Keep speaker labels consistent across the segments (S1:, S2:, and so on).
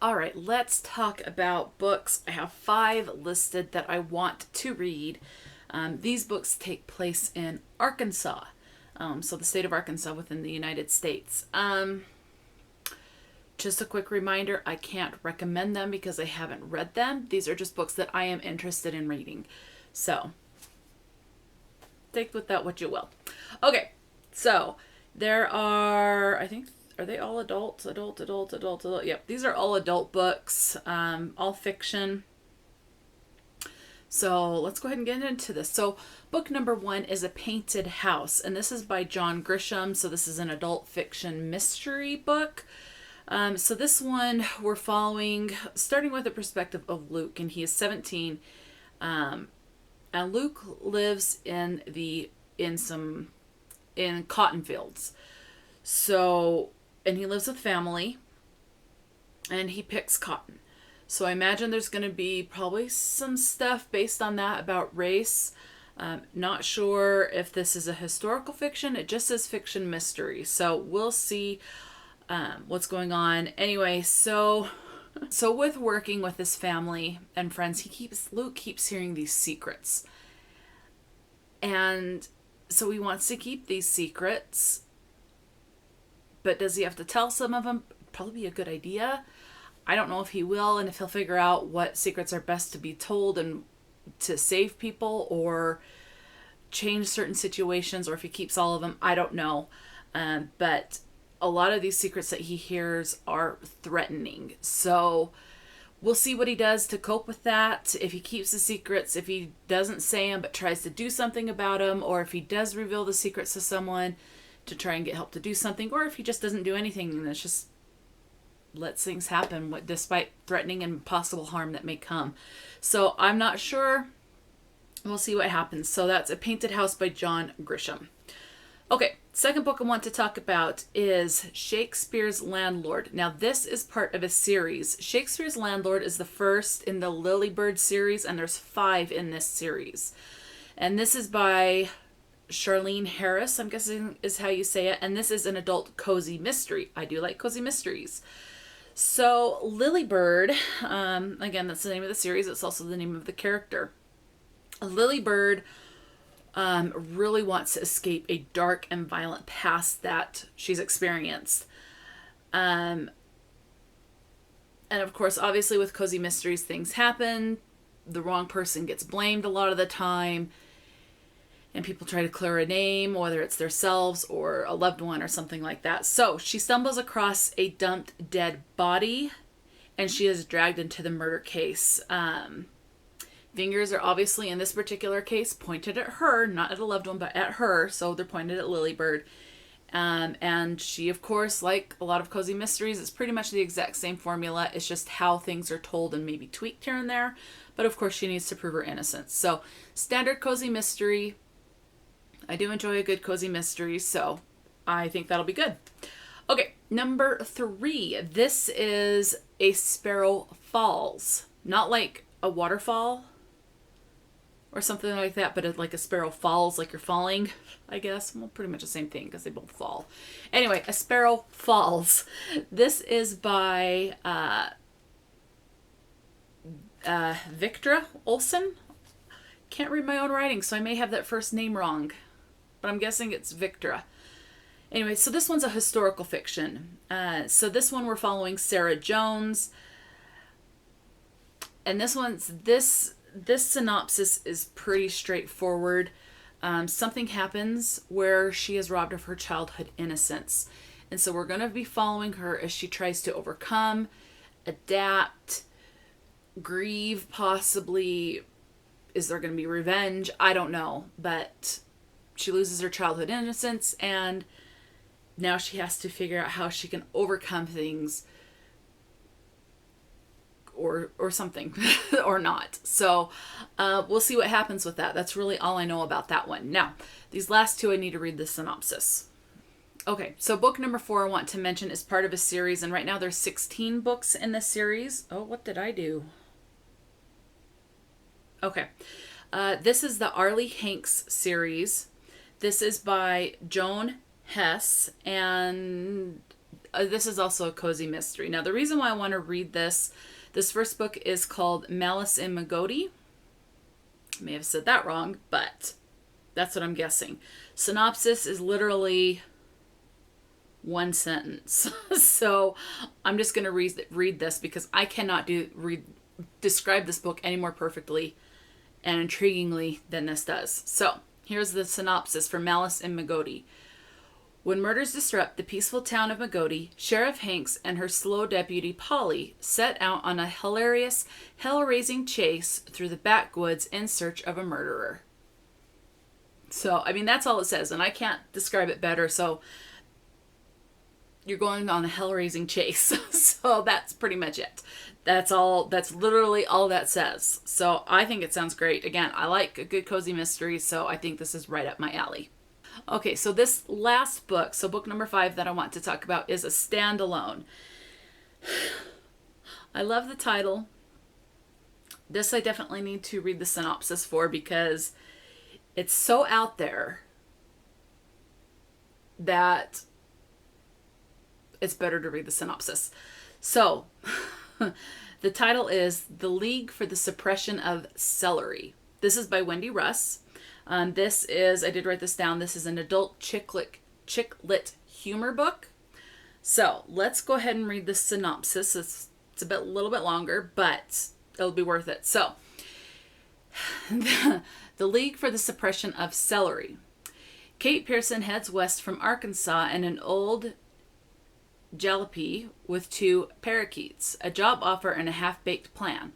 S1: All right, let's talk about books. I have 5 listed that I want to read. These books take place in Arkansas, so the state of Arkansas within the United States. Just a quick reminder, I can't recommend them because I haven't read them. These are just books that I am interested in reading. So, take with that what you will. Okay, so there are, I think, are they all adults? Adult. Yep, these are all adult books, all fiction. So let's go ahead and get into this. So book number 1 is A Painted House, and this is by John Grisham. So this is an adult fiction mystery book. So this one we're following, starting with the perspective of Luke, and he is 17. And Luke lives in cotton fields. So, and he lives with family, and he picks cotton. So I imagine there's going to be probably some stuff based on that about race. Not sure if this is a historical fiction. It just says fiction mystery. So we'll see what's going on. Anyway, so with working with his family and friends, Luke keeps hearing these secrets. And so he wants to keep these secrets. But does he have to tell some of them? Probably be a good idea. I don't know if he will, and if he'll figure out what secrets are best to be told and to save people or change certain situations, or if he keeps all of them. I don't know. But a lot of these secrets that he hears are threatening. So we'll see what he does to cope with that. If he keeps the secrets, if he doesn't say them but tries to do something about them, or if he does reveal the secrets to someone to try and get help to do something, or if he just doesn't do anything and it's just lets things happen despite threatening and possible harm that may come. So I'm not sure. We'll see what happens. So that's A Painted House by John Grisham. Okay, second book I want to talk about is Shakespeare's Landlord. Now this is part of a series. Shakespeare's Landlord is the first in the Lilybird series, and there's 5 in this series. And this is by Charlaine Harris, I'm guessing is how you say it. And this is an adult cozy mystery. I do like cozy mysteries. So Lilybird, again, that's the name of the series. It's also the name of the character. Lilybird really wants to escape a dark and violent past that she's experienced. And of course, obviously with cozy mysteries, things happen. The wrong person gets blamed a lot of the time. And people try to clear a name, whether it's themselves or a loved one or something like that. So she stumbles across a dumped dead body, and she is dragged into the murder case. Fingers are obviously, in this particular case, pointed at her, not at a loved one, but at her. So they're pointed at Lilybird. And she, of course, like a lot of cozy mysteries, it's pretty much the exact same formula. It's just how things are told and maybe tweaked here and there. But of course, she needs to prove her innocence. So standard cozy mystery. I do enjoy a good cozy mystery, so I think that'll be good. Okay, number 3. This is A Sparrow Falls. Not like a waterfall or something like that, but like a sparrow falls, like you're falling, I guess. Well, pretty much the same thing because they both fall. Anyway, A Sparrow Falls. This is by Victra Olsen. Can't read my own writing, so I may have that first name wrong. But I'm guessing it's Victra. Anyway, so this one's a historical fiction. So this one we're following Sarah Jones. And this synopsis is pretty straightforward. Something happens where she is robbed of her childhood innocence. And so we're going to be following her as she tries to overcome, adapt, grieve possibly. Is there going to be revenge? I don't know. But she loses her childhood innocence, and now she has to figure out how she can overcome things or something or not. So we'll see what happens with that. That's really all I know about that one. Now, these last 2, I need to read the synopsis. Okay, so book number 4 I want to mention is part of a series, and right now there's 16 books in this series. Oh, what did I do? Okay, this is the Arly Hanks series. This is by Joan Hess, and this is also a cozy mystery. Now, the reason why I want to read this first book is called Malice and Magody. I may have said that wrong, but that's what I'm guessing. Synopsis is literally one sentence. So I'm just going to read this because I cannot describe this book any more perfectly and intriguingly than this does. So here's the synopsis for Malice and Magody. When murders disrupt the peaceful town of Maggoody, Sheriff Hanks and her slow deputy Polly set out on a hilarious, hell-raising chase through the backwoods in search of a murderer. So, I mean, that's all it says, and I can't describe it better, so you're going on a hell-raising chase. So that's pretty much it. That's literally all that says. So I think it sounds great. Again, I like a good cozy mystery, so I think this is right up my alley. Okay, so this last book, so book number 5 that I want to talk about is a standalone. I love the title. This I definitely need to read the synopsis for because it's so out there that it's better to read the synopsis. So, the title is The League for the Suppression of Celery. This is by Wendy Russ. This is, I did write this down, this is an adult chick lit humor book. So let's go ahead and read the synopsis. It's a little bit longer, but it'll be worth it. So, The League for the Suppression of Celery. Kate Pearson heads west from Arkansas in an old jalopy with 2 parakeets, a job offer, and a half-baked plan.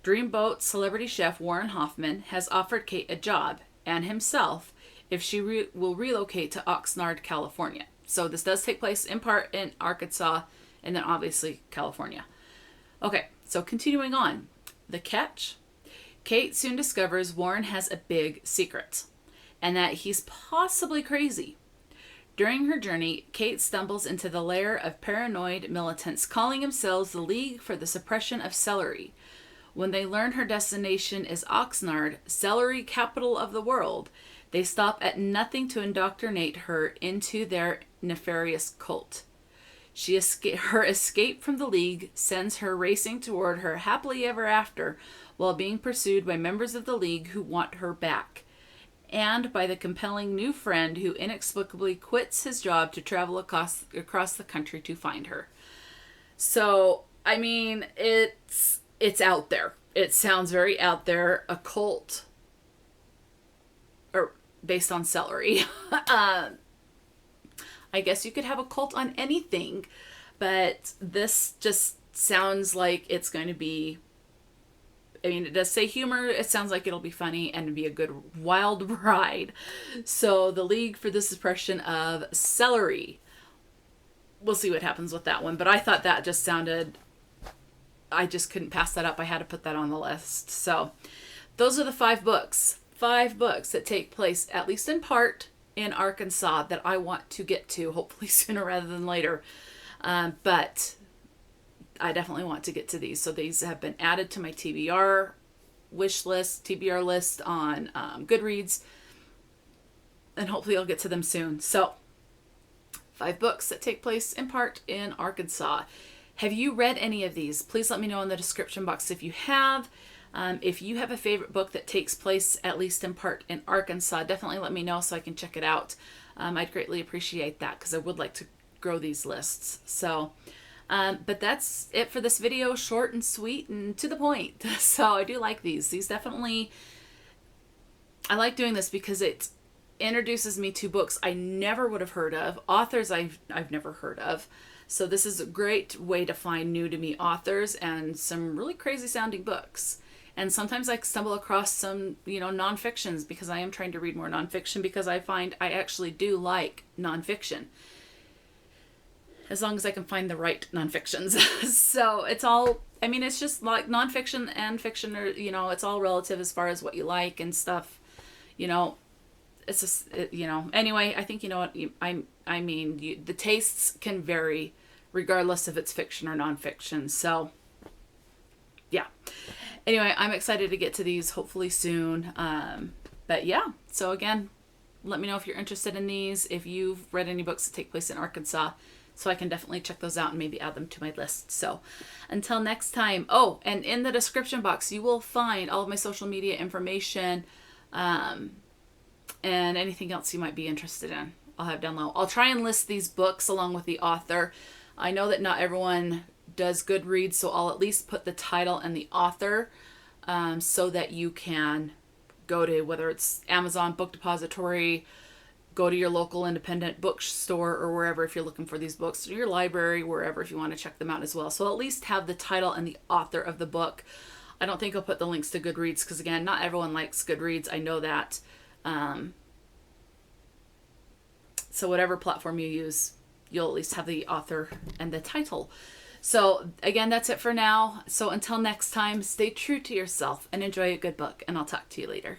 S1: Dreamboat celebrity chef Warren Hoffman has offered Kate a job and himself if she will relocate to Oxnard, California. So this does take place in part in Arkansas and then obviously California. Okay, so continuing on. The catch? Kate soon discovers Warren has a big secret and that he's possibly crazy. During her journey, Kate stumbles into the lair of paranoid militants calling themselves the League for the Suppression of Celery. When they learn her destination is Oxnard, celery capital of the world, they stop at nothing to indoctrinate her into their nefarious cult. Her escape from the League sends her racing toward her happily ever after while being pursued by members of the League who want her back, and by the compelling new friend who inexplicably quits his job to travel across the country to find her. So, I mean, it's out there. It sounds very out there. A cult, or based on celery. I guess you could have a cult on anything, but this just sounds like it's going to be, I mean, it does say humor. It sounds like it'll be funny and be a good wild ride. So, The League for the Suppression of Celery. We'll see what happens with that one, but I thought that just sounded, I just couldn't pass that up. I had to put that on the list. So those are the 5 books. 5 books that take place, at least in part, in Arkansas that I want to get to, hopefully sooner rather than later. But I definitely want to get to these. So these have been added to my TBR list on Goodreads. And hopefully I'll get to them soon. So 5 books that take place in part in Arkansas. Have you read any of these? Please let me know in the description box if you have. If you have a favorite book that takes place, at least in part, in Arkansas, definitely let me know so I can check it out. I'd greatly appreciate that because I would like to grow these lists. So, but that's it for this video. Short and sweet and to the point. So I do like these. These definitely, I like doing this because it introduces me to books I never would have heard of, authors I've never heard of. So this is a great way to find new to me authors and some really crazy sounding books. And sometimes I stumble across some, nonfictions because I am trying to read more nonfiction because I find I actually do like nonfiction. As long as I can find the right nonfictions. So it's all, it's just like nonfiction and fiction are, it's all relative as far as what you like and stuff, It's just, anyway, I think the tastes can vary regardless if it's fiction or nonfiction. So, yeah. Anyway, I'm excited to get to these hopefully soon. But yeah, so again, let me know if you're interested in these. If you've read any books that take place in Arkansas, So I can definitely check those out and maybe add them to my list. So until next time. Oh, and in the description box, you will find all of my social media information and anything else you might be interested in. I'll have down low. I'll try and list these books along with the author. I know that not everyone does Goodreads, so I'll at least put the title and the author so that you can go to, whether it's Amazon, Book Depository, go to your local independent bookstore or wherever if you're looking for these books, or your library, wherever if you want to check them out as well. So at least have the title and the author of the book. I don't think I'll put the links to Goodreads because, again, not everyone likes Goodreads. I know that. So whatever platform you use, you'll at least have the author and the title. So again, that's it for now. So until next time, stay true to yourself and enjoy a good book, and I'll talk to you later.